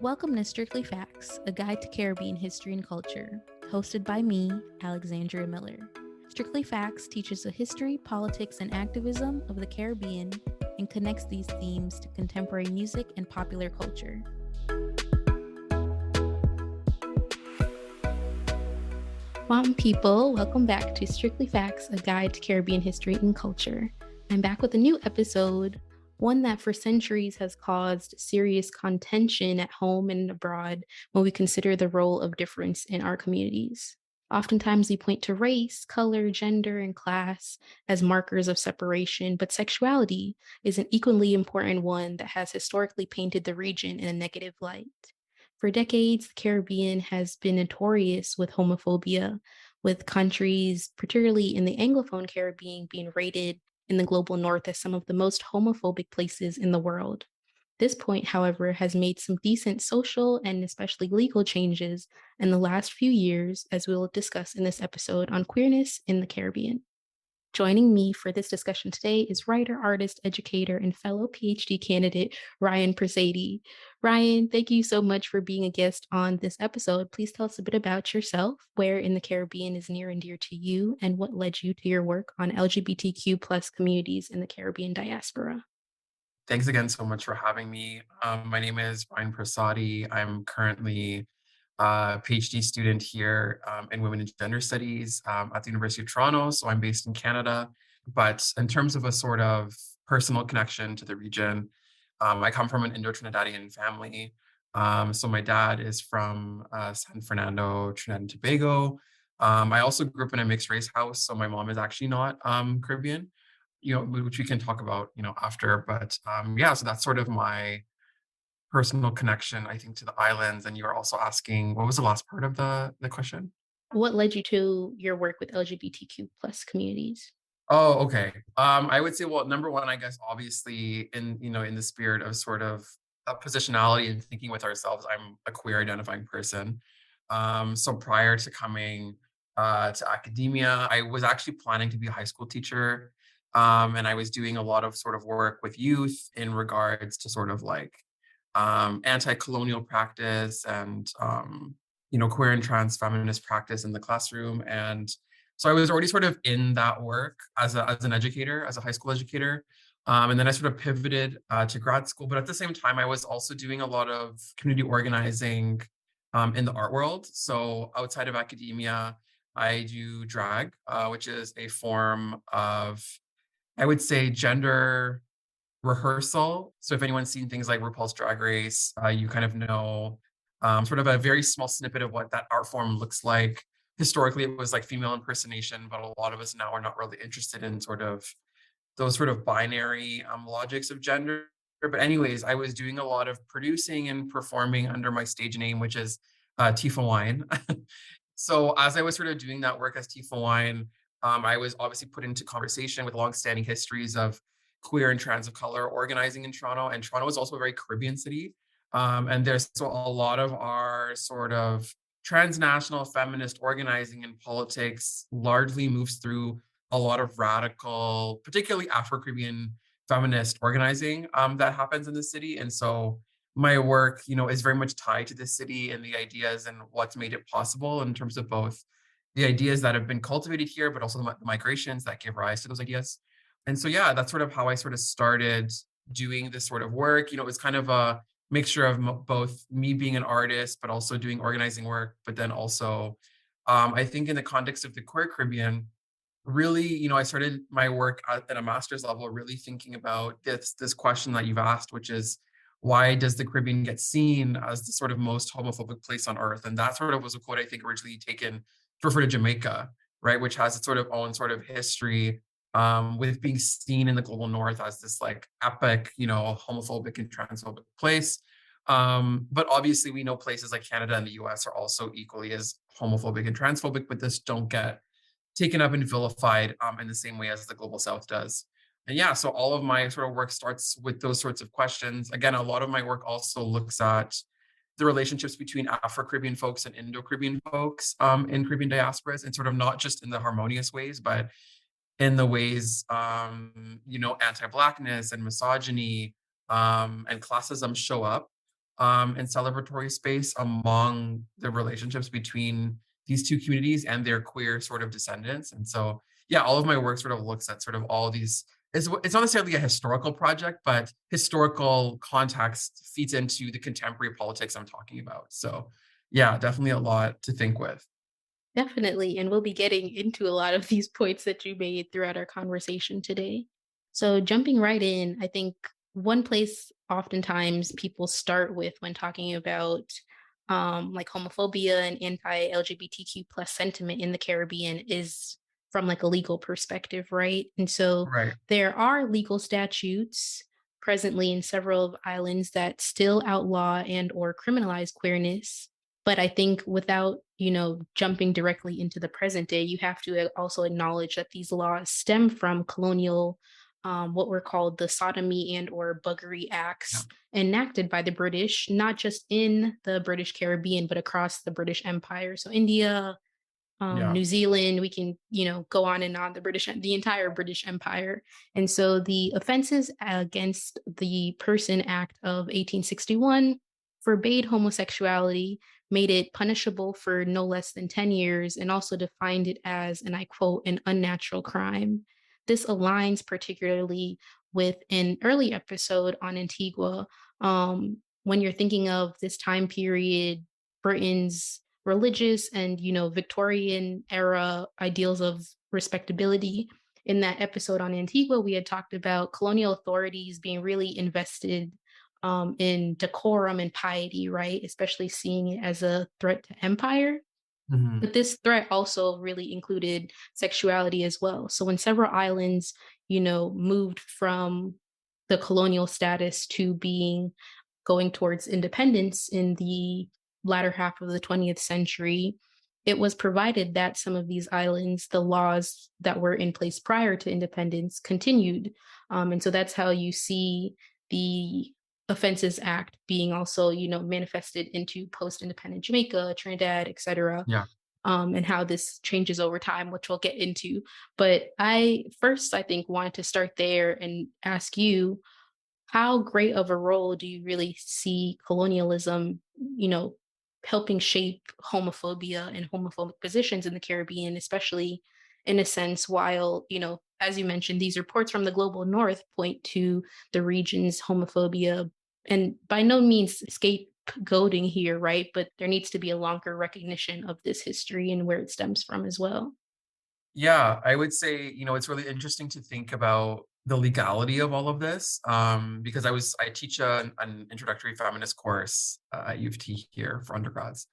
Welcome to Strictly Facts, a guide to Caribbean history and culture, hosted by me, Alexandria Miller. Strictly Facts teaches the history, politics, and activism of the Caribbean and connects these themes to contemporary music and popular culture. Mom people, welcome back to Strictly Facts, a guide to Caribbean history and culture. I'm back with a new episode, one that for centuries has caused serious contention at home and abroad when we consider the role of difference in our communities. Oftentimes we point to race, color, gender, and class as markers of separation, but sexuality is an equally important one that has historically painted the region in a negative light. For decades, the Caribbean has been notorious with homophobia, with countries, particularly in the Anglophone Caribbean, being rated in the global north as some of the most homophobic places in the world. This point, however, has made some decent social and especially legal changes in the last few years, as we'll discuss in this episode on queerness in the Caribbean. Joining me for this discussion today is writer, artist, educator, and fellow PhD candidate, Ryan Persadie. Ryan, thank you so much for being a guest on this episode. Please tell us a bit about yourself, where in the Caribbean is near and dear to you, and what led you to your work on LGBTQ plus communities in the Caribbean diaspora. Thanks again so much for having me. My name is Ryan Persadie. I'm currently a PhD student here in Women and Gender Studies at the University of Toronto. So I'm based in Canada. But in terms of a sort of personal connection to the region, I come from an Indo-Trinidadian family. So my dad is from San Fernando, Trinidad and Tobago. I also grew up in a mixed race house. So my mom is actually not Caribbean, which we can talk about, after. But so that's sort of my personal connection, I think, to the islands. And you were also asking, what was the last part of the question? What led you to your work with LGBTQ plus communities? Oh, okay. I would say, well, number one, I guess, obviously, in the spirit of sort of a positionality and thinking with ourselves, I'm a queer identifying person. So prior to coming to academia, I was actually planning to be a high school teacher. And I was doing a lot of sort of work with youth in regards to sort of like anti-colonial practice and queer and trans feminist practice in the classroom. And so I was already sort of in that work as an educator, as a high school educator. And then I sort of pivoted to grad school. But at the same time, I was also doing a lot of community organizing in the art world. So outside of academia, I do drag, which is a form of, I would say, gender rehearsal. So if anyone's seen things like RuPaul's Drag Race, you kind of know sort of a very small snippet of what that art form looks like. Historically, it was like female impersonation, but a lot of us now are not really interested in sort of those sort of binary logics of gender. But anyways, I was doing a lot of producing and performing under my stage name, which is Tifa Wine. So as I was sort of doing that work as Tifa Wine, I was obviously put into conversation with longstanding histories of queer and trans of color organizing in Toronto. And Toronto is also a very Caribbean city. And there's so a lot of our sort of transnational feminist organizing and politics largely moves through a lot of radical, particularly Afro-Caribbean feminist organizing that happens in the city. And so my work, is very much tied to the city and the ideas and what's made it possible in terms of both the ideas that have been cultivated here, but also the migrations that give rise to those ideas. And so, that's sort of how I sort of started doing this sort of work. It was kind of a mixture of both me being an artist, but also doing organizing work. But then also, I think in the context of the queer Caribbean, really, I started my work at a master's level, really thinking about this question that you've asked, which is, why does the Caribbean get seen as the sort of most homophobic place on earth? And that sort of was a quote I think originally taken to refer to Jamaica, right, which has its sort of own sort of history with being seen in the global north as this like epic, homophobic and transphobic place. But obviously we know places like Canada and the US are also equally as homophobic and transphobic, but this don't get taken up and vilified in the same way as the global south does. And so all of my sort of work starts with those sorts of questions. Again, a lot of my work also looks at the relationships between Afro-Caribbean folks and Indo-Caribbean folks in Caribbean diasporas, and sort of not just in the harmonious ways, but in the ways, anti-Blackness and misogyny and classism show up and celebratory space among the relationships between these two communities and their queer sort of descendants. And so, yeah, all of my work sort of looks at sort of all of these. It's not necessarily a historical project, but historical context feeds into the contemporary politics I'm talking about. So, yeah, definitely a lot to think with. Definitely. And we'll be getting into a lot of these points that you made throughout our conversation today. So, jumping right in, I think one place oftentimes people start with when talking about like homophobia and anti-LGBTQ plus sentiment in the Caribbean is from like a legal perspective, right? And so Right. there are legal statutes presently in several islands that still outlaw and or criminalize queerness, but I think without, jumping directly into the present day, you have to also acknowledge that these laws stem from colonial, what were called the Sodomy and or Buggery Yeah. Acts enacted by the British, not just in the British Caribbean, but across the British Empire. So India, Yeah. New Zealand, we can, go on and on, the entire British Empire. And so the Offenses Against the Person Act of 1861 forbade homosexuality, made it punishable for no less than 10 years, and also defined it as, and I quote, an unnatural crime. This aligns particularly with an early episode on Antigua. When you're thinking of this time period, Britain's religious and Victorian era ideals of respectability. In that episode on Antigua, we had talked about colonial authorities being really invested in decorum and piety, right? Especially seeing it as a threat to empire. Mhm. But this threat also really included sexuality as well. So when several islands, moved from the colonial status to being going towards independence in the latter half of the 20th century, it was provided that some of these islands, the laws that were in place prior to independence continued. And so that's how you see the Offenses Act being also, manifested into post-independent Jamaica, Trinidad, etc., Yeah. and how this changes over time, which we'll get into. But I think, wanted to start there and ask you, how great of a role do you really see colonialism, helping shape homophobia and homophobic positions in the Caribbean, especially in a sense, while, as you mentioned, these reports from the global north point to the region's homophobia and by no means scapegoating here, right? But there needs to be a longer recognition of this history and where it stems from as well. Yeah, I would say, it's really interesting to think about the legality of all of this, because I teach an introductory feminist course at U of T here for undergrads,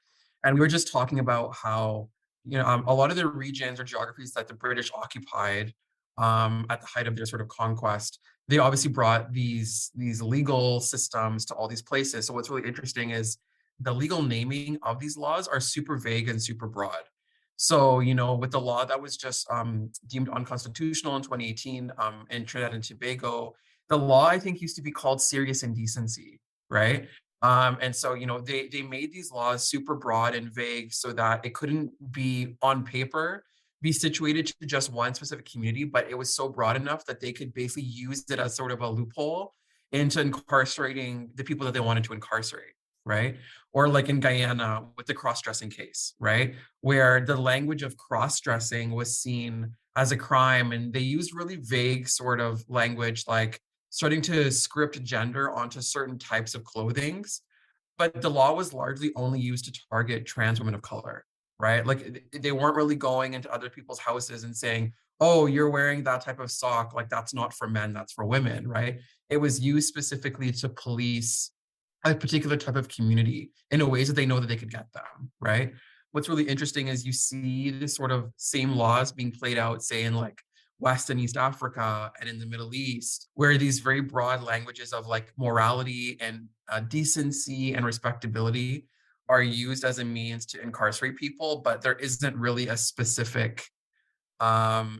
and we were just talking about how a lot of the regions or geographies that the British occupied at the height of their sort of conquest, they obviously brought these legal systems to all these places. So what's really interesting is the legal naming of these laws are super vague and super broad. So, with the law that was just deemed unconstitutional in 2018 in Trinidad and Tobago, the law I think used to be called serious indecency, right? And so, they made these laws super broad and vague so that it couldn't be on paper be situated to just one specific community, but it was so broad enough that they could basically use it as sort of a loophole into incarcerating the people that they wanted to incarcerate, right? Or like in Guyana with the cross-dressing case, right? Where the language of cross-dressing was seen as a crime, and they used really vague sort of language like starting to script gender onto certain types of clothings, but the law was largely only used to target trans women of color, right? Like they weren't really going into other people's houses and saying, oh, you're wearing that type of sock, like that's not for men, that's for women, right? It was used specifically to police a particular type of community in a ways that they know that they could get them, right? What's really interesting is you see this sort of same laws being played out, say in like West and East Africa and in the Middle East, where these very broad languages of like morality and decency and respectability are used as a means to incarcerate people, but there isn't really a specific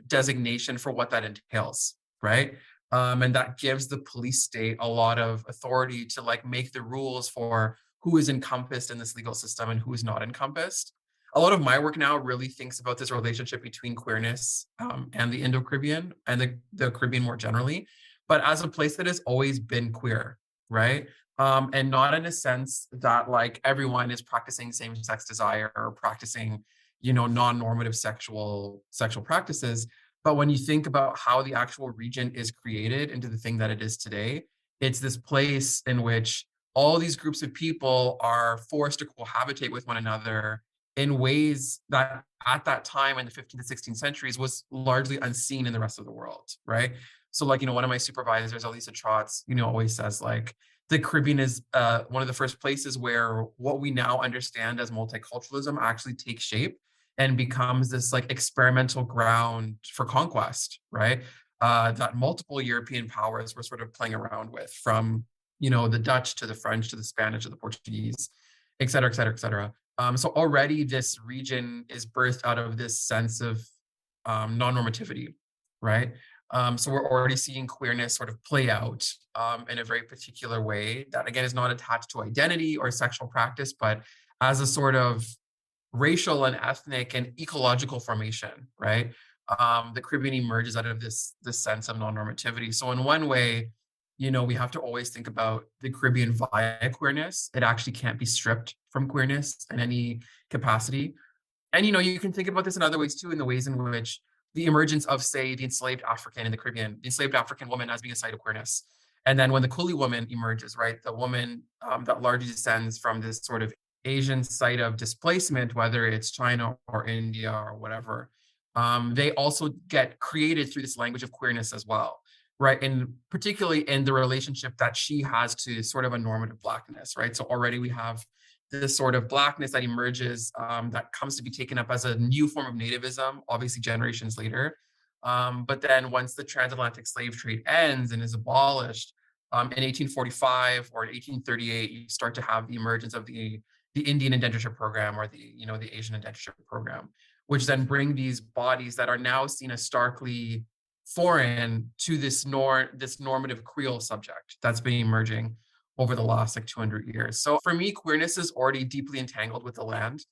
designation for what that entails, right? And that gives the police state a lot of authority to like make the rules for who is encompassed in this legal system and who is not encompassed. A lot of my work now really thinks about this relationship between queerness and the Indo-Caribbean and the Caribbean more generally, but as a place that has always been queer, right? and not in a sense that like everyone is practicing same-sex desire or practicing, non-normative sexual practices. But when you think about how the actual region is created into the thing that it is today, it's this place in which all these groups of people are forced to cohabitate with one another in ways that at that time in the 15th to 16th centuries was largely unseen in the rest of the world, right? So like, one of my supervisors, Elisa Trotz, always says like, the Caribbean is one of the first places where what we now understand as multiculturalism actually takes shape and becomes this like experimental ground for conquest, right? That multiple European powers were sort of playing around with, from the Dutch to the French to the Spanish to the Portuguese, et cetera, et cetera, et cetera. So already this region is birthed out of this sense of non-normativity, right? So we're already seeing queerness sort of play out in a very particular way that, again, is not attached to identity or sexual practice, but as a sort of racial and ethnic and ecological formation, right? The Caribbean emerges out of this sense of non-normativity. So in one way, we have to always think about the Caribbean via queerness. It actually can't be stripped from queerness in any capacity. And you can think about this in other ways too, in the ways in which the emergence of, say, the enslaved African in the Caribbean, the enslaved African woman as being a site of queerness. And then when the Coolie woman emerges, right, the woman that largely descends from this sort of Asian site of displacement, whether it's China or India or whatever, they also get created through this language of queerness as well, right? And particularly in the relationship that she has to sort of a normative Blackness, right? So already we have this sort of Blackness that emerges, that comes to be taken up as a new form of nativism, obviously generations later. But then once the transatlantic slave trade ends and is abolished in 1845 or 1838, you start to have the emergence of the Indian indentureship program, or the Asian indentureship program, which then bring these bodies that are now seen as starkly foreign to this normative Creole subject that's been emerging over the last like 200 years. So for me, queerness is already deeply entangled with the land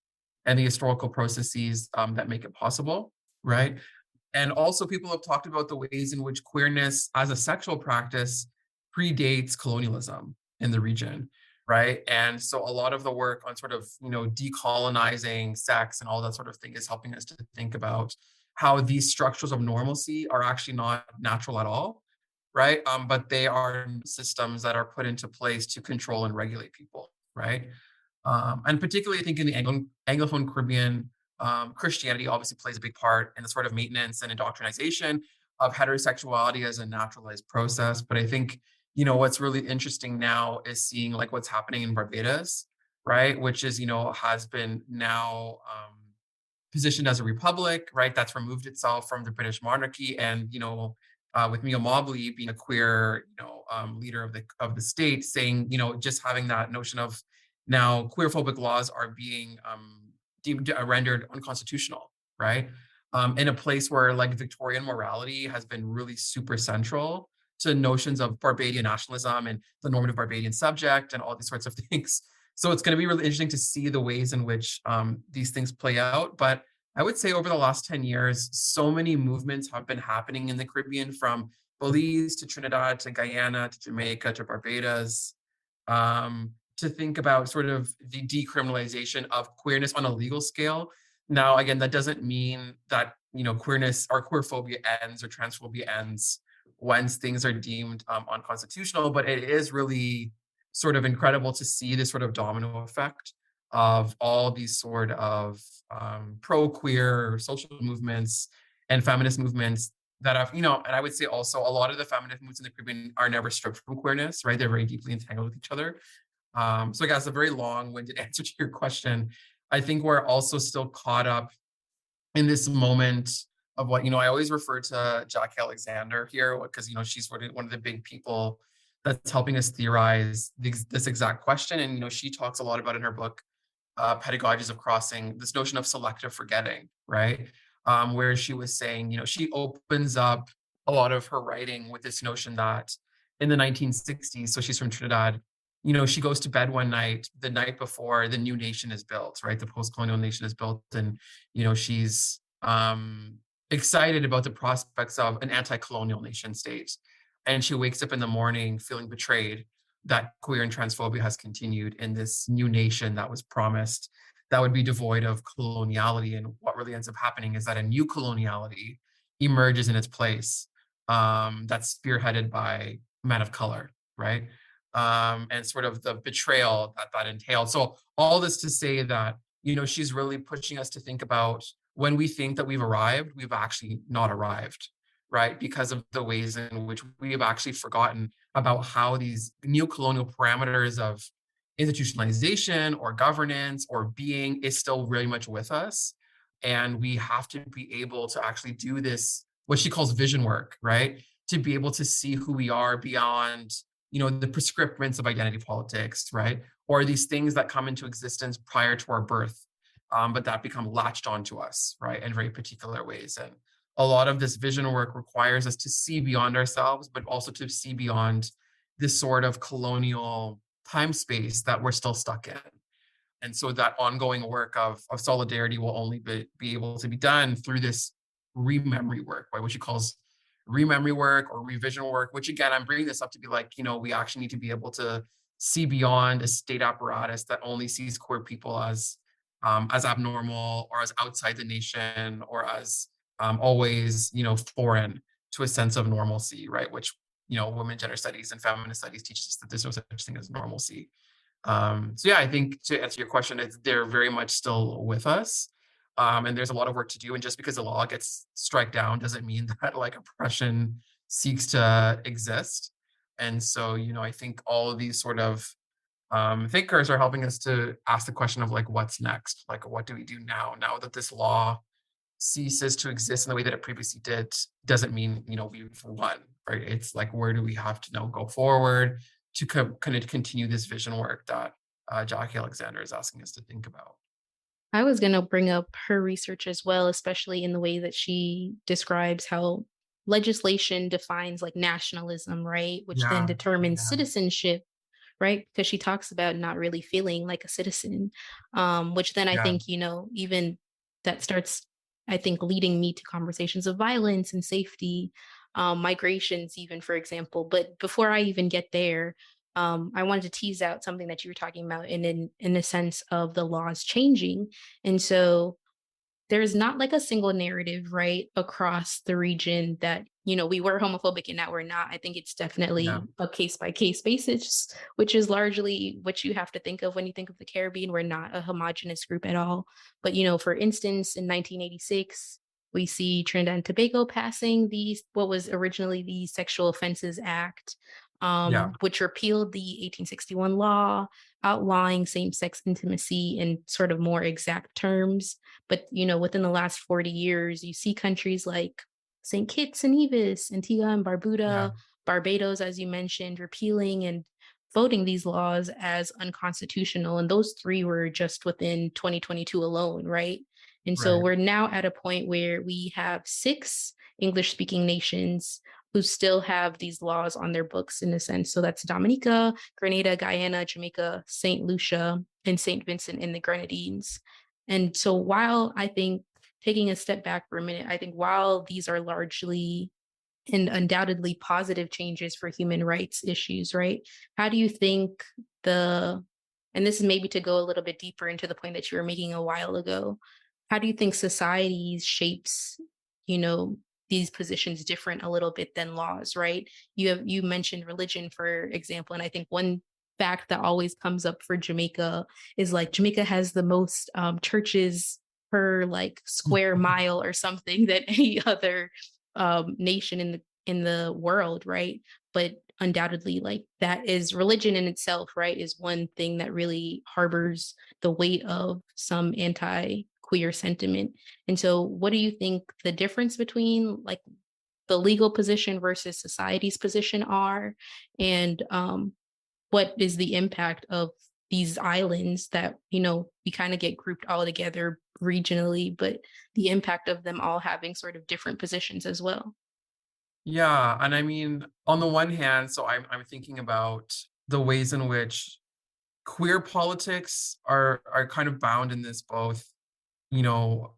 and the historical processes that make it possible, right? And also people have talked about the ways in which queerness as a sexual practice predates colonialism in the region, right? And so a lot of the work on sort of, decolonizing sex and all that sort of thing is helping us to think about how these structures of normalcy are actually not natural at all, right? But they are systems that are put into place to control and regulate people, right? And particularly, I think in the Anglophone Caribbean, Christianity obviously plays a big part in the sort of maintenance and indoctrination of heterosexuality as a naturalized process. But I think, what's really interesting now is seeing like what's happening in Barbados, right? Which is, has been now positioned as a republic, right? That's removed itself from the British monarchy, and with Mia Mobley being a queer, leader of the state, saying, just having that notion of now queerphobic laws are being deemed rendered unconstitutional, right? In a place where like Victorian morality has been really super central to notions of Barbadian nationalism and the normative Barbadian subject and all these sorts of things. So it's going to be really interesting to see the ways in which these things play out. But I would say over the last 10 years, so many movements have been happening in the Caribbean, from Belize to Trinidad to Guyana to Jamaica to Barbados, to think about sort of the decriminalization of queerness on a legal scale. Now, again, that doesn't mean that, queerness or queerphobia ends or transphobia ends once things are deemed unconstitutional, but it is really sort of incredible to see this sort of domino effect of all these sort of pro-queer social movements and feminist movements that have, and I would say also a lot of the feminist movements in the Caribbean are never stripped from queerness, right? They're very deeply entangled with each other. So I guess a very long-winded answer to your question. I think we're also still caught up in this moment of what, I always refer to Jackie Alexander here because, she's one of the big people that's helping us theorize this exact question. And, she talks a lot about in her book, Pedagogies of Crossing, this notion of selective forgetting, right? Where she was saying, she opens up a lot of her writing with this notion that in the 1960s, so she's from Trinidad, she goes to bed one night, the night before the new nation is built, right? The post-colonial nation is built. And, she's excited about the prospects of an anti-colonial nation state. And she wakes up in the morning feeling betrayed that queer and transphobia has continued in this new nation that was promised that would be devoid of coloniality. And what really ends up happening is that a new coloniality emerges in its place, that's spearheaded by men of color, right? And sort of the betrayal that that entailed. So all this to say that, she's really pushing us to think about, when we think that we've arrived, we've actually not arrived, right? Because of the ways in which we have actually forgotten about how these new colonial parameters of institutionalization or governance or being is still very much with us. And we have to be able to actually do this, what she calls vision work, right? To be able to see who we are beyond, the prescriptions of identity politics, right? Or these things that come into existence prior to our birth, but that become latched onto us, right? In very particular ways. And a lot of this vision work requires us to see beyond ourselves, but also to see beyond this sort of colonial time space that we're still stuck in. And so that ongoing work of solidarity will only be able to be done through this rememory work, right? Which she calls rememory work or revision work, which again, I'm bringing this up to be like, we actually need to be able to see beyond a state apparatus that only sees queer people as abnormal or as outside the nation or as always, foreign to a sense of normalcy, right? Which, women, gender studies and feminist studies teaches us that there's no such thing as normalcy. So yeah, I think to answer your question, they're very much still with us. And there's a lot of work to do. And just because the law gets struck down doesn't mean that like oppression seeks to exist. And so, I think all of these sort of thinkers are helping us to ask the question of like, what's next? Like, what do we do now that this law ceases to exist in the way that it previously did? Doesn't mean, we've won, right? It's like, where do we have to now go forward to kind of continue this vision work that Jackie Alexander is asking us to think about? I was going to bring up her research as well, especially in the way that she describes how legislation defines like nationalism, right? Which then Yeah, determines yeah, citizenship, right? Because she talks about not really feeling like a citizen, which then I yeah, think, even that starts, I think, leading me to conversations of violence and safety, migrations, even, for example. But before I even get there, I wanted to tease out something that you were talking about in the sense of the laws changing. And so there's not like a single narrative, right, across the region that, we were homophobic and now we're not. I think it's yeah, definitely a case by case basis, which is largely what you have to think of when you think of the Caribbean. We're not a homogenous group at all. But, for instance, in 1986, we see Trinidad and Tobago passing what was originally the Sexual Offenses Act, yeah, which repealed the 1861 law outlawing same-sex intimacy in sort of more exact terms. But, within the last 40 years, you see countries like St. Kitts and Nevis, Antigua and yeah, Barbuda, Barbados, as you mentioned, repealing and voting these laws as unconstitutional. And those three were just within 2022 alone, right? And so right, we're now at a point where we have 6 English speaking nations who still have these laws on their books in a sense. So that's Dominica, Grenada, Guyana, Jamaica, St. Lucia, and St. Vincent and the Grenadines. And so while I think taking a step back for a minute, I think while these are largely and undoubtedly positive changes for human rights issues, right? How do you think and this is maybe to go a little bit deeper into the point that you were making a while ago, how do you think society shapes, you know, these positions different a little bit than laws, right? You mentioned religion, for example, and I think one fact that always comes up for Jamaica is like Jamaica has the most churches per like square mile or something than any other nation in the world, right? But undoubtedly, like that is religion in itself, right? Is one thing that really harbors the weight of some anti-queer sentiment. And so, what do you think the difference between like the legal position versus society's position are, and what is the impact of these islands that we kind of get grouped all together regionally, but the impact of them all having sort of different positions as well? yeah. And I mean, on the one hand, so I'm thinking about the ways in which queer politics are kind of bound in this both, you know,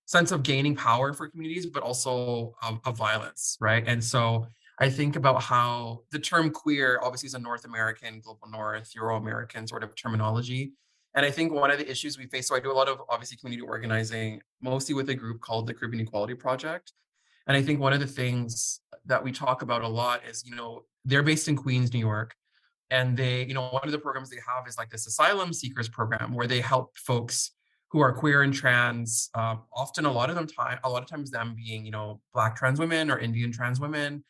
sense of gaining power for communities, but also of violence, right? And so I think about how the term queer obviously is a North American, global North, Euro-American sort of terminology. And I think one of the issues we face, so I do a lot of obviously community organizing, mostly with a group called the Caribbean Equality Project. And I think one of the things that we talk about a lot is, they're based in Queens, New York. And they, one of the programs they have is like this asylum seekers program where they help folks who are queer and trans, often a lot of times them being, Black trans women or Indian trans women,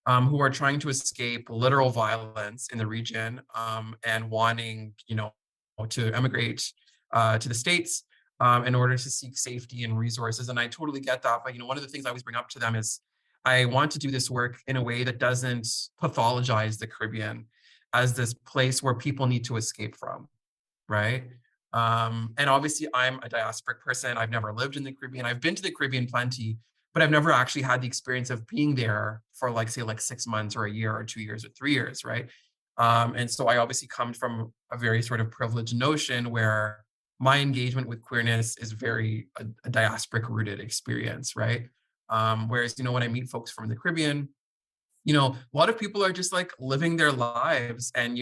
who are trying to escape literal violence in the region, and wanting, to emigrate to the States, in order to seek safety and resources. And I totally get that. But, one of the things I always bring up to them is I want to do this work in a way that doesn't pathologize the Caribbean as this place where people need to escape from, right? And obviously, I'm a diasporic person. I've never lived in the Caribbean. I've been to the Caribbean plenty, but I've never actually had the experience of being there for say 6 months or a year or 2 years or 3 years, right? And so I obviously come from a very sort of privileged notion where my engagement with queerness is very a diasporic rooted experience, right? Whereas, when I meet folks from the Caribbean, a lot of people are just like living their lives and,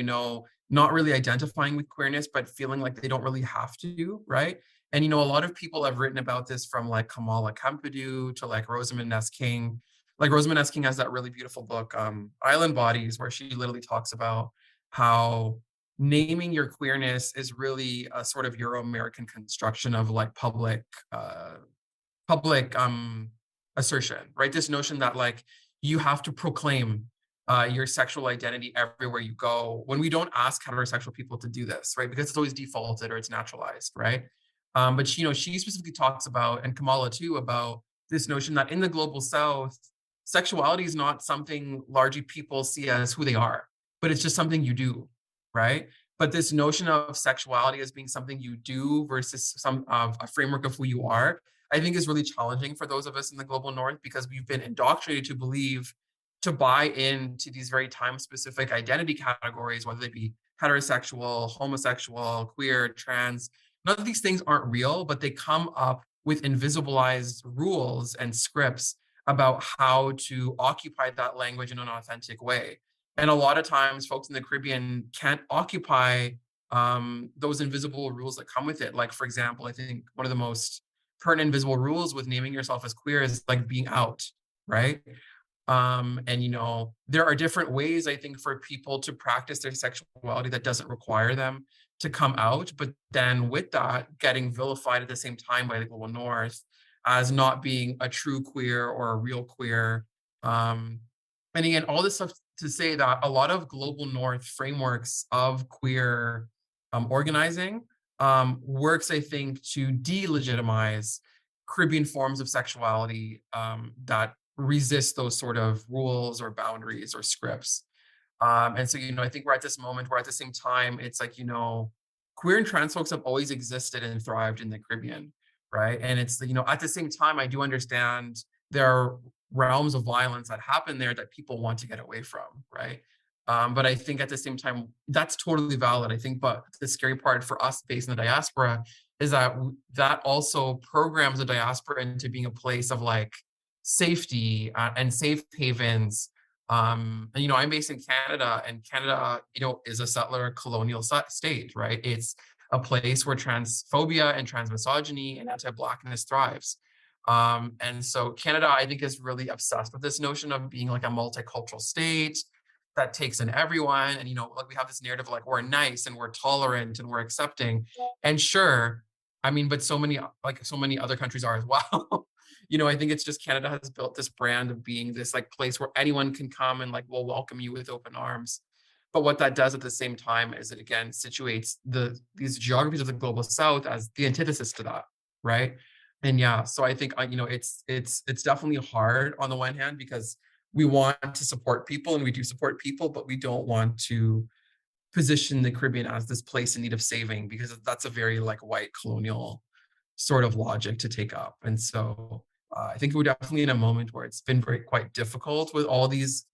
not really identifying with queerness, but feeling like they don't really have to, right? And, a lot of people have written about this from like Kamala Campbell to like Rosamund S. King. Like Rosamund S. King has that really beautiful book, Island Bodies, where she literally talks about how naming your queerness is really a sort of Euro-American construction of like public assertion, right? This notion that like you have to proclaim your sexual identity everywhere you go, when we don't ask heterosexual people to do this, right? Because it's always defaulted or it's naturalized, right? But she specifically talks about, and Kamala too, about this notion that in the global South, sexuality is not something largely people see as who they are, but it's just something you do, right? But this notion of sexuality as being something you do versus some of a framework of who you are, I think is really challenging for those of us in the global North because we've been indoctrinated to believe, to buy into these very time-specific identity categories, whether they be heterosexual, homosexual, queer, trans. None of these things aren't real, but they come up with invisibilized rules and scripts about how to occupy that language in an authentic way. And a lot of times folks in the Caribbean can't occupy those invisible rules that come with it. Like, for example, I think one of the most pertinent invisible rules with naming yourself as queer is like being out, right? And there are different ways, I think, for people to practice their sexuality that doesn't require them to come out, but then with that, getting vilified at the same time by the global North as not being a true queer or a real queer. And again, all this stuff to say that a lot of global North frameworks of queer organizing works, I think, to delegitimize Caribbean forms of sexuality that resist those sort of rules or boundaries or scripts. And so, I think we're at this moment where at the same time, it's like, queer and trans folks have always existed and thrived in the Caribbean, right? And it's, at the same time, I do understand there are realms of violence that happen there that people want to get away from, right? But I think at the same time, that's totally valid, I think. But the scary part for us based in the diaspora is that that also programs the diaspora into being a place of like safety and safe havens. And, I'm based in Canada, and Canada, is a settler colonial state, right? It's a place where transphobia and transmisogyny and anti-Blackness thrives. And so Canada, I think, is really obsessed with this notion of being like a multicultural state that takes in everyone. And, like we have this narrative of like, we're nice and we're tolerant and we're accepting. And sure, I mean, but so many other countries are as well. I think it's just Canada has built this brand of being this like place where anyone can come and like will welcome you with open arms. But what that does at the same time is it again situates these geographies of the global South as the antithesis to that, right? And yeah, so I think it's definitely hard on the one hand because we want to support people and we do support people, but we don't want to position the Caribbean as this place in need of saving because that's a very like white colonial sort of logic to take up. And so I think we're definitely in a moment where it's been quite difficult with all these,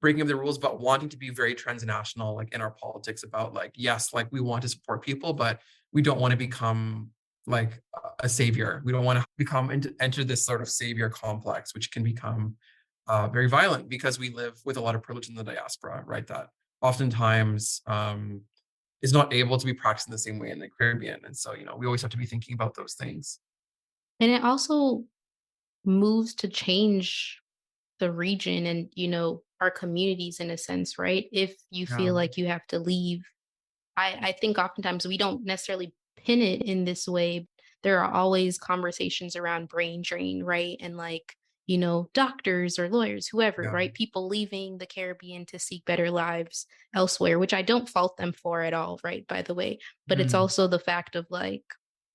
breaking of the rules, but wanting to be very transnational, like in our politics about like, yes, like we want to support people, but we don't want to become like a savior. We don't want to enter this sort of savior complex, which can become very violent because we live with a lot of privilege in the diaspora, right? That oftentimes is not able to be practiced in the same way in the Caribbean. And so, we always have to be thinking about those things. And it also moves to change the region and, our communities in a sense, right? If you Yeah. feel like you have to leave, I think oftentimes we don't necessarily pin it in this way. There are always conversations around brain drain, right? And like, doctors or lawyers, whoever, Yeah. right? People leaving the Caribbean to seek better lives elsewhere, which I don't fault them for at all, right? By the way. But it's Mm, also the fact of like,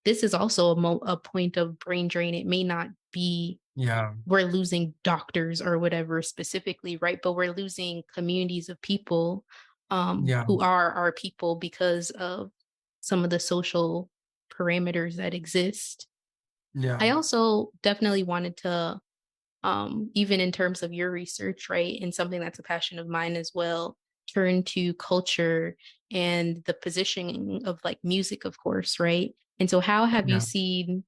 this is also a point of brain drain. It may not be yeah. we're losing doctors or whatever specifically, right? But we're losing communities of people Yeah. who are our people because of some of the social parameters that exist. Yeah. I also definitely wanted to, even in terms of your research, right, and something that's a passion of mine as well, turn to culture and the positioning of like music, of course, right? And so, how have you Yeah. seen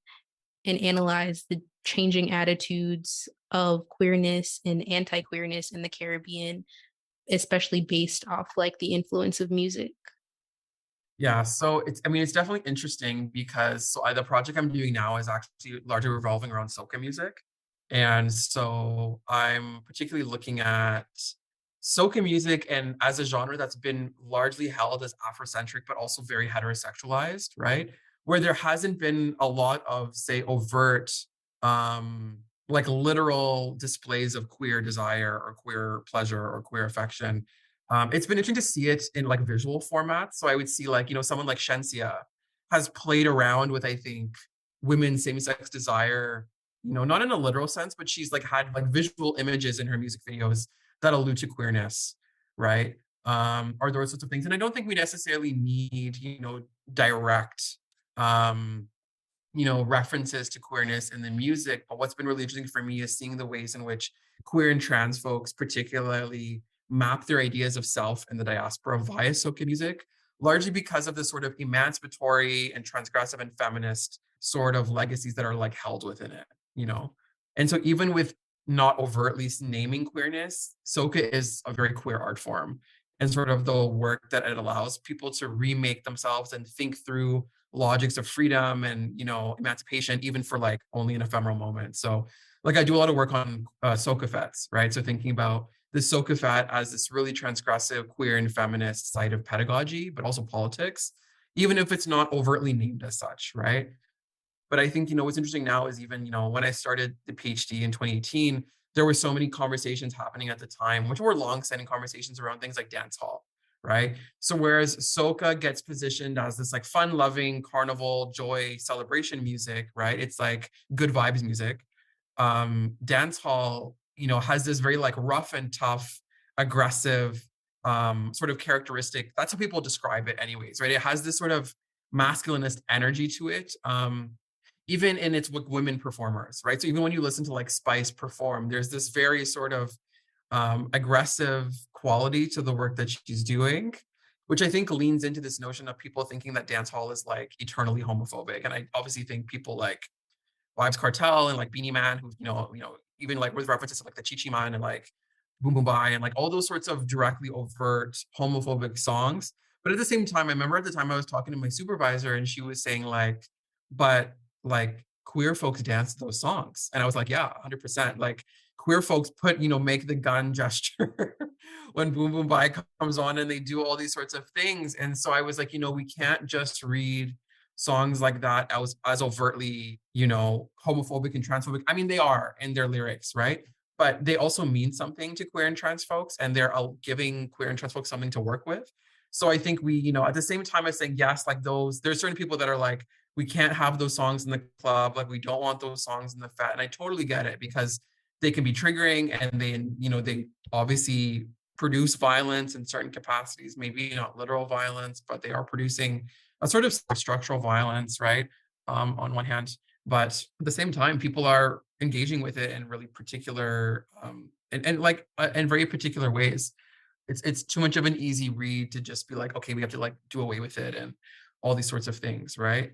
and analyze the changing attitudes of queerness and anti-queerness in the Caribbean, especially based off like the influence of music? Yeah, so it's definitely interesting because the project I'm doing now is actually largely revolving around soca music. And so I'm particularly looking at soca music and as a genre that's been largely held as Afrocentric, but also very heterosexualized, right? Where there hasn't been a lot of, say, overt, like literal displays of queer desire or queer pleasure or queer affection. It's been interesting to see it in like visual formats. So I would see like, someone like Shensia has played around with, I think, women's same-sex desire, not in a literal sense, but she's like had like visual images in her music videos that allude to queerness, right? Or those sorts of things. And I don't think we necessarily need, direct references to queerness in the music. But what's been really interesting for me is seeing the ways in which queer and trans folks, particularly, map their ideas of self in the diaspora via soca music, largely because of the sort of emancipatory and transgressive and feminist sort of legacies that are like held within it, you know? And so even with not overtly naming queerness, soca is a very queer art form and sort of the work that it allows people to remake themselves and think through logics of freedom and emancipation even for like only an ephemeral moment. So like I do a lot of work on soca fets, right? So thinking about the soca fet as this really transgressive queer and feminist side of pedagogy but also politics, even if it's not overtly named as such, right? But I think, what's interesting now is even, when I started the PhD in 2018, there were so many conversations happening at the time, which were long-standing conversations around things like dance hall, right? So whereas soca gets positioned as this like fun-loving carnival joy celebration music, right? It's like good vibes music. Dance hall, has this very like rough and tough, aggressive sort of characteristic. That's how people describe it anyways, right? It has this sort of masculinist energy to it. Even in its women performers, right? So even when you listen to like Spice perform, there's this very sort of aggressive quality to the work that she's doing, which I think leans into this notion of people thinking that dance hall is like eternally homophobic. And I obviously think people like Vibes Cartel and like Beanie Man, who even like with references to like the Chi Chi Man and like Boom Boom Bye and like all those sorts of directly overt homophobic songs. But at the same time, I remember at the time I was talking to my supervisor and she was saying like, but like queer folks dance to those songs. And I was like, yeah, 100%. Like queer folks make the gun gesture when Boom Boom Bye comes on and they do all these sorts of things. And so I was like, we can't just read songs like that as overtly, homophobic and transphobic. I mean, they are in their lyrics, right? But they also mean something to queer and trans folks, and they're giving queer and trans folks something to work with. So I think we, at the same time as saying yes, like there's certain people that are like, we can't have those songs in the club, like we don't want those songs in the fat. And I totally get it because they can be triggering and they obviously produce violence in certain capacities, maybe not literal violence, but they are producing a sort of structural violence, right? On one hand, but at the same time, people are engaging with it in really particular and very particular ways. It's too much of an easy read to just be like, okay, we have to like do away with it and all these sorts of things, right?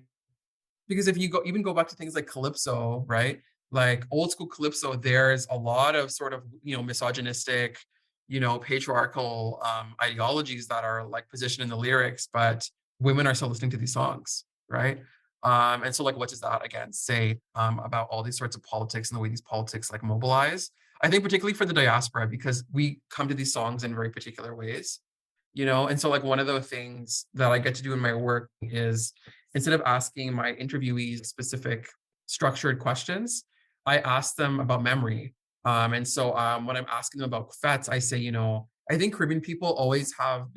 Because if you go back to things like calypso, right? Like old school calypso, there's a lot of sort of, misogynistic, patriarchal ideologies that are like positioned in the lyrics, but women are still listening to these songs, right? And so like what does that again say about all these sorts of politics and the way these politics like mobilize? I think particularly for the diaspora, because we come to these songs in very particular ways, and so like one of the things that I get to do in my work is instead of asking my interviewees specific structured questions, I ask them about memory. And so when I'm asking them about fets, I say, I think Caribbean people we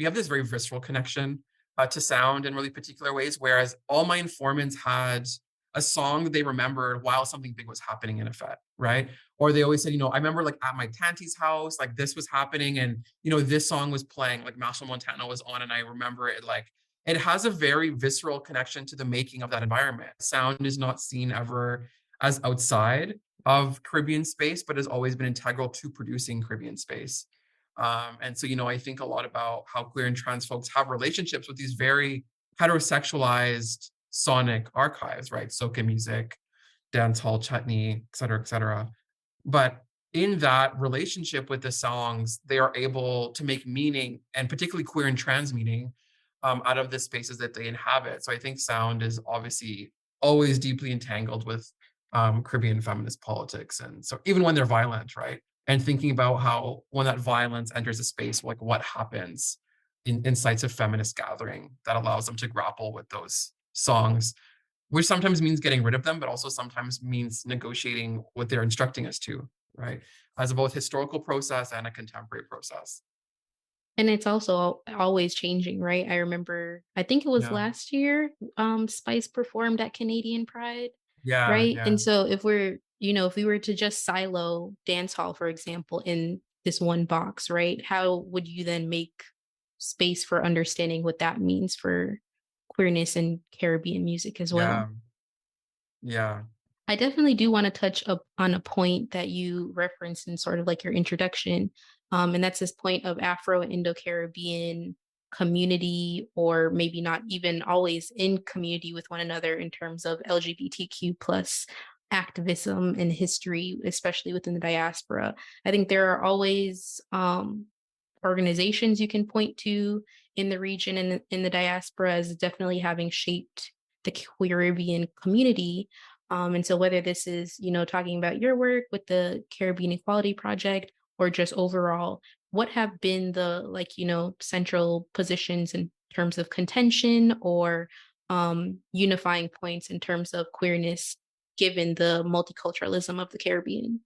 have this very visceral connection to sound in really particular ways, whereas all my informants had a song that they remembered while something big was happening in a fet, right? Or they always said, I remember like at my tante's house, like this was happening and, this song was playing, like Machel Montana was on and I remember it like, it has a very visceral connection to the making of that environment. Sound is not seen ever as outside of Caribbean space, but has always been integral to producing Caribbean space. And so, I think a lot about how queer and trans folks have relationships with these very heterosexualized sonic archives, right? Soca music, dance hall, chutney, et cetera, et cetera. But in that relationship with the songs, they are able to make meaning, and particularly queer and trans meaning, out of the spaces that they inhabit. So I think sound is obviously always deeply entangled with Caribbean feminist politics. And so even when they're violent, right? And thinking about how when that violence enters a space, like what happens in sites of feminist gathering that allows them to grapple with those songs, which sometimes means getting rid of them, but also sometimes means negotiating what they're instructing us to, right? As a both historical process and a contemporary process. And it's also always changing, right? I remember, I think it was Yeah. last year, Spice performed at Canadian Pride, Yeah. right? Yeah. And so if we were to just silo dance hall, for example, in this one box, right? How would you then make space for understanding what that means for queerness and Caribbean music as well? Yeah. Yeah. I definitely do want to touch up on a point that you referenced in sort of like your introduction. And that's this point of Afro-Indo-Caribbean community, or maybe not even always in community with one another in terms of LGBTQ plus activism and history, especially within the diaspora. I think there are always organizations you can point to in the region and in the diaspora as definitely having shaped the Caribbean community. And so whether this is, talking about your work with the Caribbean Equality Project or just overall, what have been the central positions in terms of contention or unifying points in terms of queerness, given the multiculturalism of the Caribbean?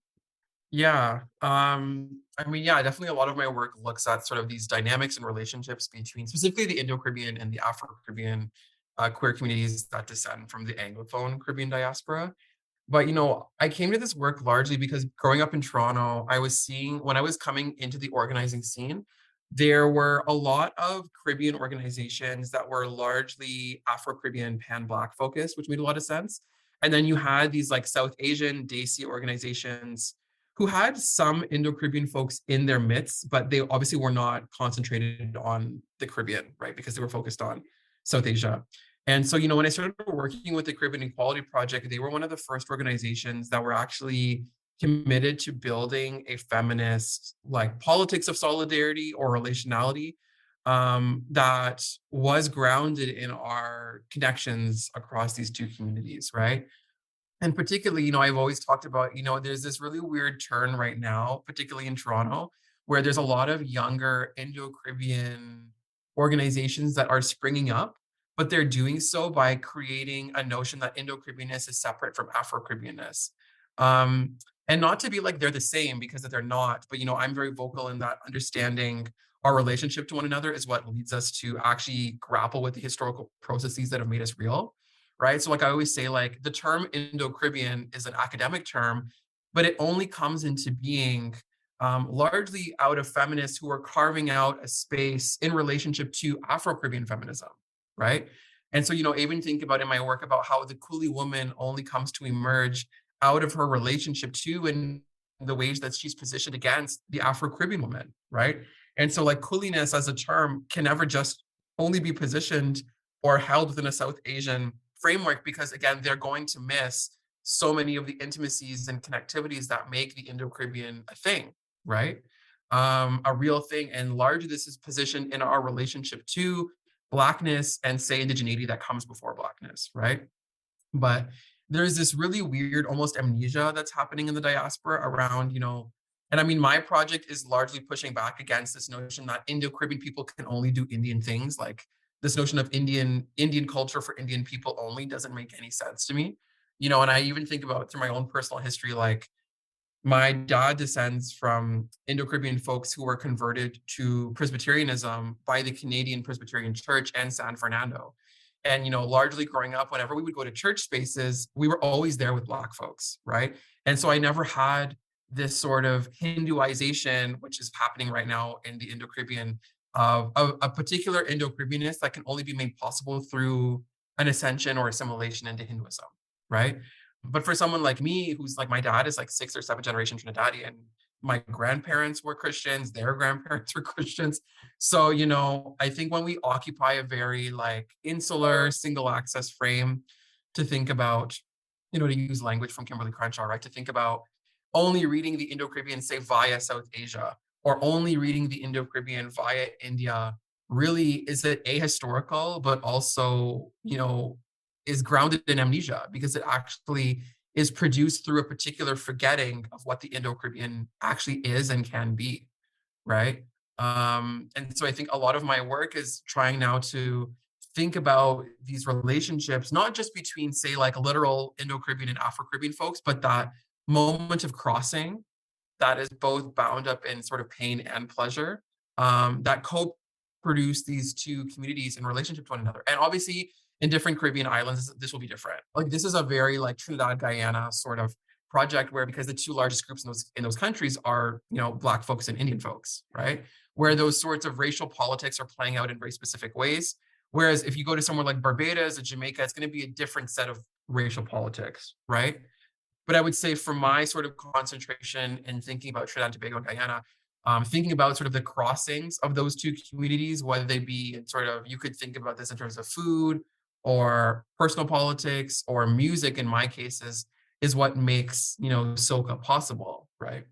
Yeah. I mean, yeah, definitely a lot of my work looks at sort of these dynamics and relationships between specifically the Indo-Caribbean and the Afro-Caribbean queer communities that descend from the Anglophone Caribbean diaspora. But I came to this work largely because growing up in Toronto, I was seeing when I was coming into the organizing scene, there were a lot of Caribbean organizations that were largely Afro-Caribbean pan-Black focused, which made a lot of sense. And then you had these like South Asian Desi organizations who had some Indo-Caribbean folks in their midst, but they obviously were not concentrated on the Caribbean, right? Because they were focused on South Asia. And so, when I started working with the Caribbean Equality Project, they were one of the first organizations that were actually committed to building a feminist, like politics of solidarity or relationality that was grounded in our connections across these two communities, right? And particularly, I've always talked about, there's this really weird turn right now, particularly in Toronto, where there's a lot of younger Indo-Caribbean organizations that are springing up, but they're doing so by creating a notion that Indo-Caribbeanness is separate from Afro-Caribbeanness. And not to be like they're the same because that they're not, but I'm very vocal in that understanding our relationship to one another is what leads us to actually grapple with the historical processes that have made us real, right? So like I always say, like the term Indo-Caribbean is an academic term, but it only comes into being largely out of feminists who are carving out a space in relationship to Afro-Caribbean feminism, right? And so, I even think about in my work about how the Coolie woman only comes to emerge out of her relationship to and the ways that she's positioned against the Afro-Caribbean woman, right? And so like cooliness as a term can never just only be positioned or held within a South Asian framework because again, they're going to miss so many of the intimacies and connectivities that make the Indo-Caribbean a thing, right? A real thing. And largely this is positioned in our relationship to Blackness and say indigeneity that comes before Blackness, right? But there's this really weird almost amnesia that's happening in the diaspora around, and I mean, my project is largely pushing back against this notion that Indo-Caribbean people can only do Indian things. Like this notion of Indian culture for Indian people only doesn't make any sense to me. And I even think about through my own personal history, like my dad descends from Indo-Caribbean folks who were converted to Presbyterianism by the Canadian Presbyterian Church and San Fernando. And, largely growing up, whenever we would go to church spaces, we were always there with Black folks, right? And so I never had this sort of Hinduization, which is happening right now in the Indo-Caribbean, of a particular Indo-Caribbeanness that can only be made possible through an ascension or assimilation into Hinduism, right? But for someone like me, who's like my dad is like 6th or 7th generation Trinidadian, my grandparents were Christians, their grandparents were Christians. So, I think when we occupy a very like insular single access frame to think about, to use language from Kimberly Crenshaw, right? To think about only reading the Indo-Caribbean, say via South Asia, or only reading the Indo-Caribbean via India, really is it ahistorical, but also, is grounded in amnesia because it actually is produced through a particular forgetting of what the Indo-Caribbean actually is and can be, right? And so I think a lot of my work is trying now to think about these relationships, not just between, say, like literal Indo-Caribbean and Afro-Caribbean folks, but that moment of crossing that is both bound up in sort of pain and pleasure, that co-produce these two communities in relationship to one another. And obviously, in different Caribbean islands, this will be different. Like this is a very like Trinidad, Guyana sort of project where because the two largest groups in those countries are, Black folks and Indian folks, right? Where those sorts of racial politics are playing out in very specific ways. Whereas if you go to somewhere like Barbados or Jamaica, it's going to be a different set of racial politics, right? But I would say for my sort of concentration in thinking about Trinidad and Tobago and Guyana, thinking about sort of the crossings of those two communities, whether they be in sort of, you could think about this in terms of food or personal politics or music in my cases, is what makes, soca possible, right?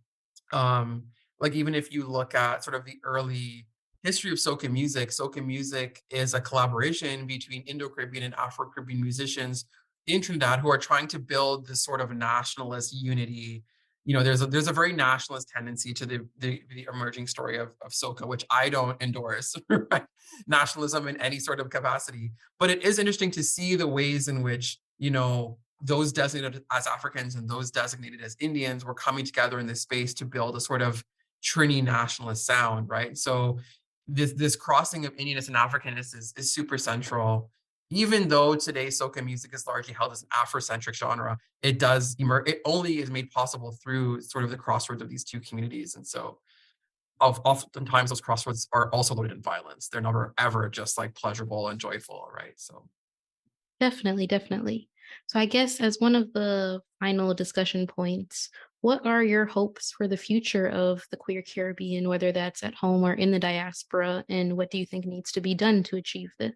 Like even if you look at sort of the early history of soca music is a collaboration between Indo-Caribbean and Afro-Caribbean musicians in Trinidad who are trying to build this sort of nationalist unity. There's a very nationalist tendency to the emerging story of soca, which I don't endorse, right? Nationalism in any sort of capacity. But it is interesting to see the ways in which, those designated as Africans and those designated as Indians were coming together in this space to build a sort of Trini nationalist sound, right? So this crossing of Indianness and Africanness is super central. Even though today soca music is largely held as an Afrocentric genre, it does emerge. It only is made possible through sort of the crossroads of these two communities. And so oftentimes those crossroads are also loaded in violence. They're never ever just like pleasurable and joyful, right? So Definitely, definitely. So I guess as one of the final discussion points, what are your hopes for the future of the queer Caribbean, whether that's at home or in the diaspora, and what do you think needs to be done to achieve this?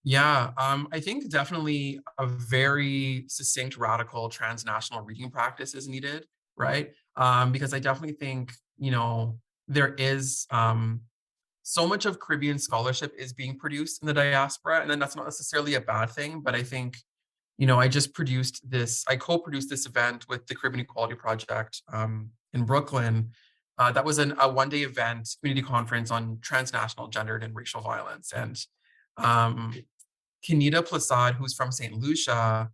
yeah, I think definitely a very succinct, radical transnational reading practice is needed, right? Because I definitely think, there is so much of Caribbean scholarship is being produced in the diaspora, and then that's not necessarily a bad thing, but I think, I co-produced this event with the Caribbean Equality Project in Brooklyn. That was a one-day event, community conference on transnational gendered and racial violence. And Kenita Plasad, who's from St. Lucia,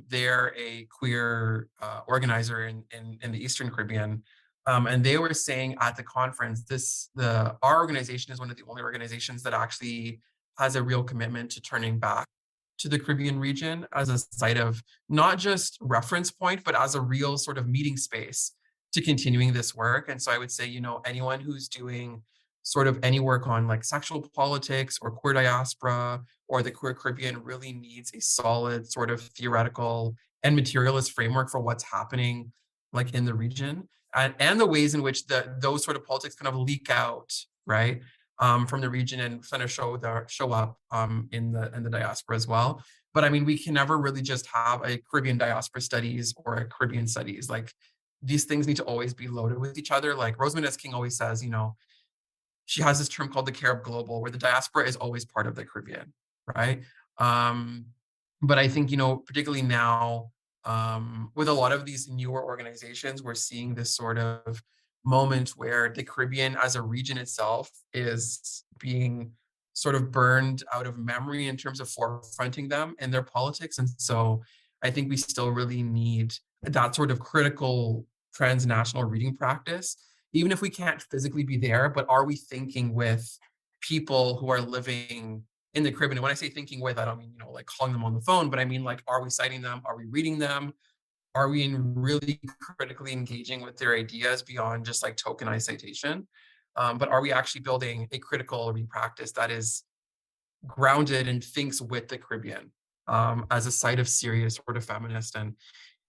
they're a queer organizer in the Eastern Caribbean. And they were saying at the conference, our organization is one of the only organizations that actually has a real commitment to turning back to the Caribbean region as a site of not just reference point, but as a real sort of meeting space to continuing this work. And so I would say, anyone who's doing sort of any work on like sexual politics or queer diaspora or the queer Caribbean really needs a solid sort of theoretical and materialist framework for what's happening like in the region and the ways in which those sort of politics kind of leak out, right? from the region and kind of show up in the diaspora as well. But I mean, we can never really just have a Caribbean diaspora studies or a Caribbean studies. Like these things need to always be loaded with each other. Like Rosamund S. King always says, she has this term called the Carib Global, where the diaspora is always part of the Caribbean, right? Um, but I think, particularly now, with a lot of these newer organizations, we're seeing this sort of moment where the Caribbean as a region itself is being sort of burned out of memory in terms of forefronting them in their politics. And so I think we still really need that sort of critical transnational reading practice, even if we can't physically be there, but are we thinking with people who are living in the Caribbean? And when I say thinking with, I don't mean, like calling them on the phone, but I mean, like, are we citing them? Are we reading them? Are we really critically engaging with their ideas beyond just like tokenized citation? But are we actually building a critical reading practice that is grounded and thinks with the Caribbean as a site of serious sort of feminist and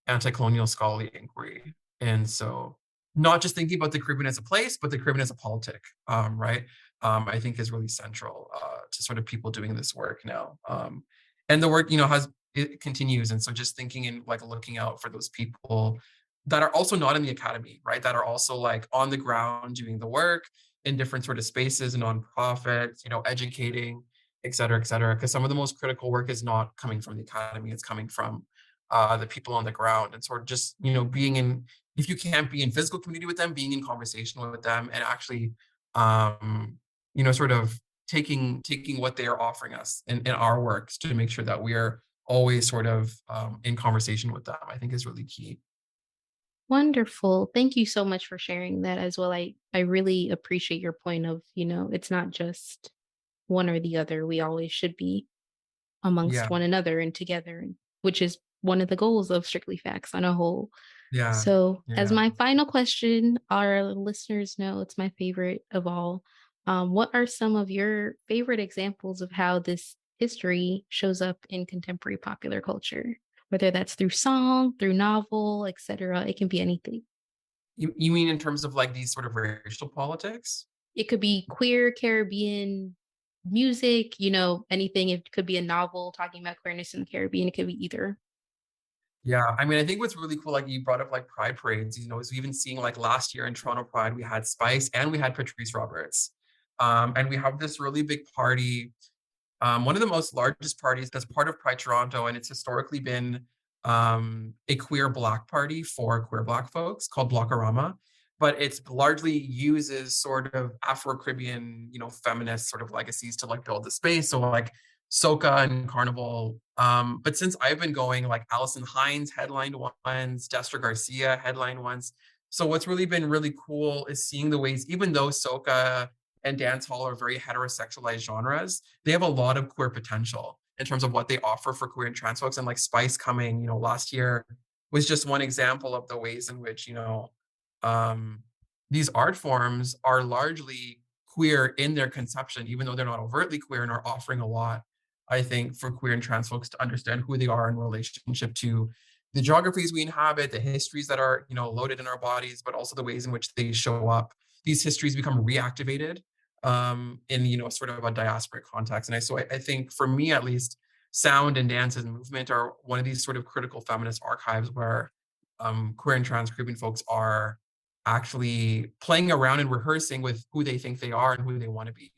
anti-colonial scholarly inquiry? And so not just thinking about the Caribbean as a place, but the Caribbean as a politic, right? I think is really central to sort of people doing this work now. And the work, it continues. And so just thinking and like looking out for those people that are also not in the academy, right? That are also like on the ground doing the work in different sort of spaces, nonprofits, educating, et cetera, et cetera. Because some of the most critical work is not coming from the academy, it's coming from the people on the ground, and sort of just, being in, if you can't be in physical community with them, being in conversation with them and actually, sort of taking what they are offering us in our works to make sure that we are always sort of in conversation with them, I think is really key. Wonderful. Thank you so much for sharing that as well. I really appreciate your point of, it's not just one or the other. We always should be amongst Yeah, one another and together, which is one of the goals of Strictly Facts on a whole. yeah, So, as yeah. my final question, our listeners know it's my favorite of all. What are some of your favorite examples of how this history shows up in contemporary popular culture? Whether that's through song, through novel, etc. It can be anything. You mean in terms of like these sort of racial politics? It could be queer Caribbean music, anything. It could be a novel talking about queerness in the Caribbean. It could be either. Yeah, I mean, I think what's really cool, like you brought up like pride parades, is even seeing like last year in Toronto Pride, we had Spice and we had Patrice Roberts. And we have this really big party, one of the most largest parties that's part of Pride Toronto, and it's historically been a queer Black party for queer Black folks called Blockorama, but it's largely uses sort of Afro-Caribbean, feminist sort of legacies to like build the space. So like Soca and Carnival. But since I've been going, like Alison Hines headlined ones, Destro Garcia headlined ones. So what's really been really cool is seeing the ways, even though Soca and dancehall are very heterosexualized genres, they have a lot of queer potential in terms of what they offer for queer and trans folks. And like Spice coming, last year was just one example of the ways in which, um, these art forms are largely queer in their conception, even though they're not overtly queer, and are offering a lot, I think, for queer and trans folks to understand who they are in relationship to the geographies we inhabit, the histories that are, loaded in our bodies, but also the ways in which they show up. These histories become reactivated in, sort of a diasporic context. And I think for me, at least, sound and dance and movement are one of these sort of critical feminist archives where queer and trans Caribbean folks are actually playing around and rehearsing with who they think they are and who they want to be,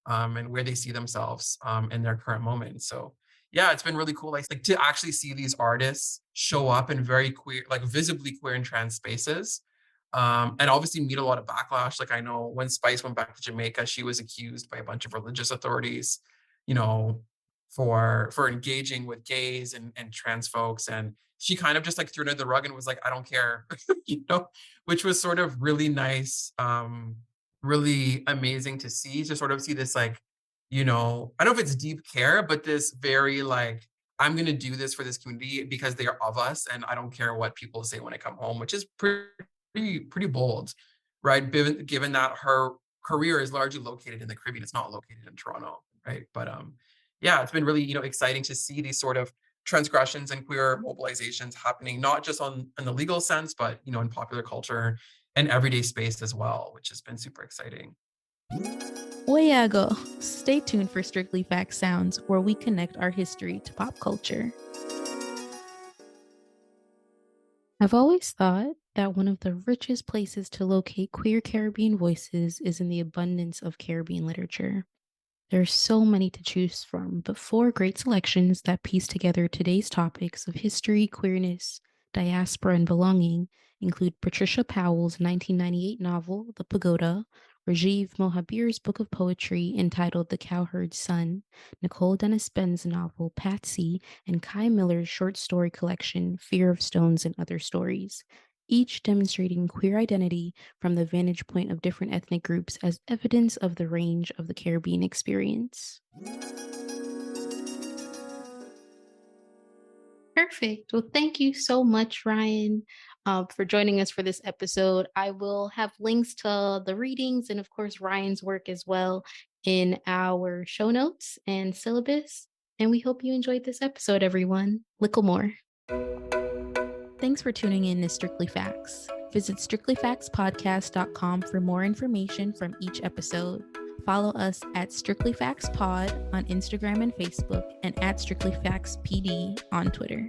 and where they see themselves in their current moment. So yeah, it's been really cool, like to actually see these artists show up in very queer, like visibly queer and trans spaces, and obviously meet a lot of backlash. Like I know when Spice went back to Jamaica, she was accused by a bunch of religious authorities, you know, for engaging with gays and trans folks, and she kind of just like threw it under the rug and was like, I don't care, which was sort of really nice, really amazing to sort of see this like, I don't know if it's deep care, but this very like, I'm going to do this for this community because they are of us, and I don't care what people say when I come home, which is pretty bold, right? Given that her career is largely located in the Caribbean, it's not located in Toronto, right? But yeah, it's been really exciting to see these sort of transgressions and queer mobilizations happening, not just in the legal sense, but in popular culture and everyday space as well, which has been super exciting. Way I go. Stay tuned for Strictly Facts Sounds, where we connect our history to pop culture. I've always thought that one of the richest places to locate queer Caribbean voices is in the abundance of Caribbean literature. There's so many to choose from, but 4 great selections that piece together today's topics of history, queerness, diaspora, and belonging include Patricia Powell's 1998 novel, The Pagoda, Rajiv Mohabir's book of poetry entitled The Cowherd's Son, Nicole Dennis Benn's novel, Patsy, and Kai Miller's short story collection, Fear of Stones and Other Stories, each demonstrating queer identity from the vantage point of different ethnic groups as evidence of the range of the Caribbean experience. Perfect. Well, thank you so much, Ryan, for joining us for this episode. I will have links to the readings and, of course, Ryan's work as well in our show notes and syllabus. And we hope you enjoyed this episode, everyone. Lickle more. Thanks for tuning in to Strictly Facts. Visit strictlyfactspodcast.com for more information from each episode. Follow us at Strictly Facts Pod on Instagram and Facebook, and at Strictly Facts PD on Twitter.